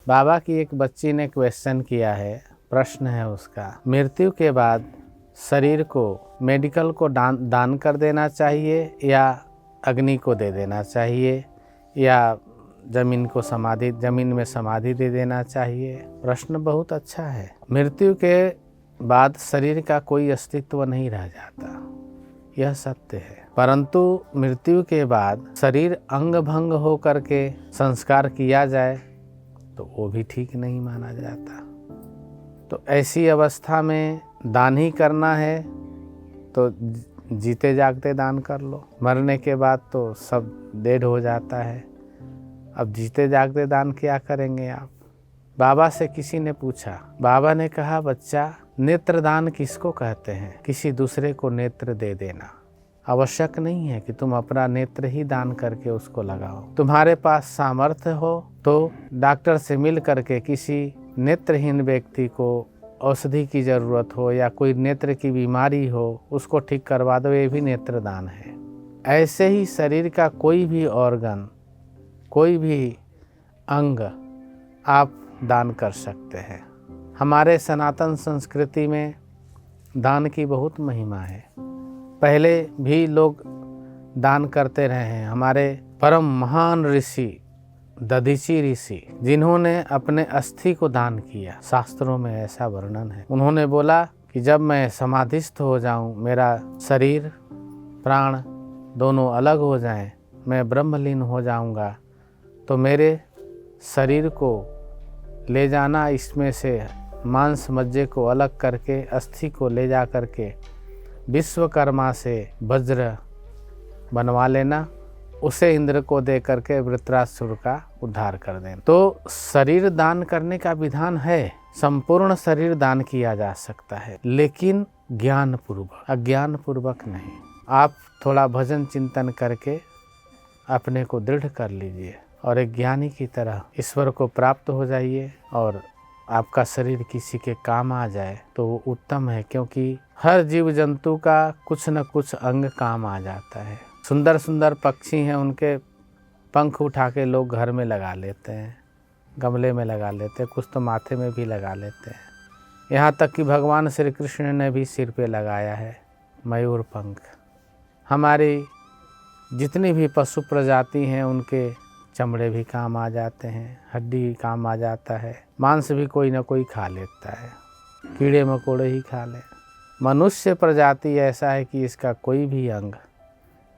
बाबा की एक बच्ची ने क्वेश्चन किया है, प्रश्न है उसका, मृत्यु के बाद शरीर को मेडिकल को दान कर देना चाहिए या अग्नि को दे देना चाहिए या जमीन में समाधि दे देना चाहिए। प्रश्न बहुत अच्छा है। मृत्यु के बाद शरीर का कोई अस्तित्व नहीं रह जाता, यह सत्य है, परंतु मृत्यु के बाद शरीर अंग भंग हो करके संस्कार किया जाए तो वो भी ठीक नहीं माना जाता। तो ऐसी अवस्था में दान ही करना है तो जीते जागते दान कर लो। मरने के बाद तो सब डेड हो जाता है, अब जीते जागते दान क्या करेंगे आप। बाबा से किसी ने पूछा, बाबा ने कहा, बच्चा नेत्रदान किसको कहते हैं? किसी दूसरे को नेत्र दे देना। आवश्यक नहीं है कि तुम अपना नेत्र ही दान करके उसको लगाओ। तुम्हारे पास सामर्थ्य हो तो डॉक्टर से मिल करके किसी नेत्रहीन व्यक्ति को औषधि की ज़रूरत हो या कोई नेत्र की बीमारी हो उसको ठीक करवा दो, ये भी नेत्रदान है। ऐसे ही शरीर का कोई भी ऑर्गन, कोई भी अंग आप दान कर सकते हैं। हमारे सनातन संस्कृति में दान की बहुत महिमा है। पहले भी लोग दान करते रहे हैं। हमारे परम महान ऋषि दधीची ऋषि, जिन्होंने अपने अस्थि को दान किया, शास्त्रों में ऐसा वर्णन है। उन्होंने बोला कि जब मैं समाधिस्थ हो जाऊं, मेरा शरीर प्राण दोनों अलग हो जाएं, मैं ब्रह्मलीन हो जाऊंगा, तो मेरे शरीर को ले जाना, इसमें से मांस मज्जे को अलग करके अस्थि को ले जा करके विश्वकर्मा से वज्र बनवा लेना, उसे इंद्र को दे करके वृत्रासुर का उद्धार कर देना। तो शरीर दान करने का विधान है, संपूर्ण शरीर दान किया जा सकता है, लेकिन ज्ञान पूर्वक, अज्ञान पूर्वक नहीं। आप थोड़ा भजन चिंतन करके अपने को दृढ़ कर लीजिए और एक ज्ञानी की तरह ईश्वर को प्राप्त हो जाइए और आपका शरीर किसी के काम आ जाए तो वो उत्तम है, क्योंकि हर जीव जंतु का कुछ न कुछ अंग काम आ जाता है। सुंदर सुंदर पक्षी हैं, उनके पंख उठा के लोग घर में लगा लेते हैं, गमले में लगा लेते हैं, कुछ तो माथे में भी लगा लेते हैं। यहाँ तक कि भगवान श्री कृष्ण ने भी सिर पे लगाया है मयूर पंख। हमारी जितनी भी पशु प्रजाति हैं उनके चमड़े भी काम आ जाते हैं, हड्डी काम आ जाता है, मांस भी कोई ना कोई खा लेता है, कीड़े मकोड़े ही खा ले। मनुष्य प्रजाति ऐसा है कि इसका कोई भी अंग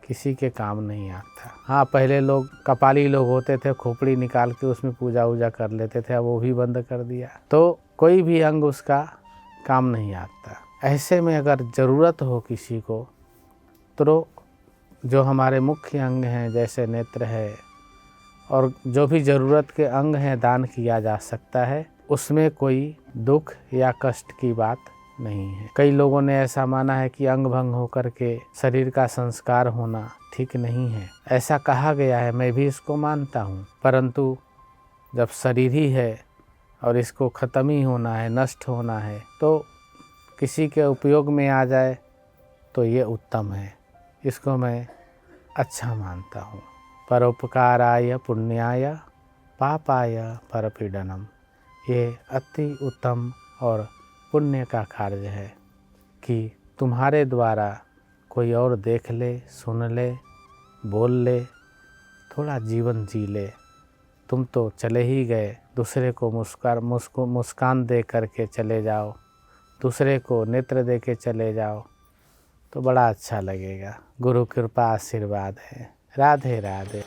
किसी के काम नहीं आता। हाँ, पहले लोग कपाली लोग होते थे, खोपड़ी निकाल के उसमें पूजा वूजा कर लेते थे, अब वो भी बंद कर दिया। तो कोई भी अंग उसका काम नहीं आता। ऐसे में अगर ज़रूरत हो किसी को, तो जो हमारे मुख्य अंग हैं जैसे नेत्र है और जो भी ज़रूरत के अंग हैं दान किया जा सकता है, उसमें कोई दुख या कष्ट की बात नहीं है। कई लोगों ने ऐसा माना है कि अंग भंग होकर के शरीर का संस्कार होना ठीक नहीं है, ऐसा कहा गया है, मैं भी इसको मानता हूँ, परंतु जब शरीर ही है और इसको ख़त्म ही होना है, नष्ट होना है, तो किसी के उपयोग में आ जाए तो ये उत्तम है, इसको मैं अच्छा मानता हूँ। परोपकाराय पुण्याय पापाय परपीडनम, ये अति उत्तम और पुण्य का कार्य है कि तुम्हारे द्वारा कोई और देख ले, सुन ले, बोल ले, थोड़ा जीवन जी ले। तुम तो चले ही गए, दूसरे को मुस्कान दे करके चले जाओ, दूसरे को नेत्र दे के चले जाओ तो बड़ा अच्छा लगेगा। गुरु कृपा आशीर्वाद है। राधे राधे।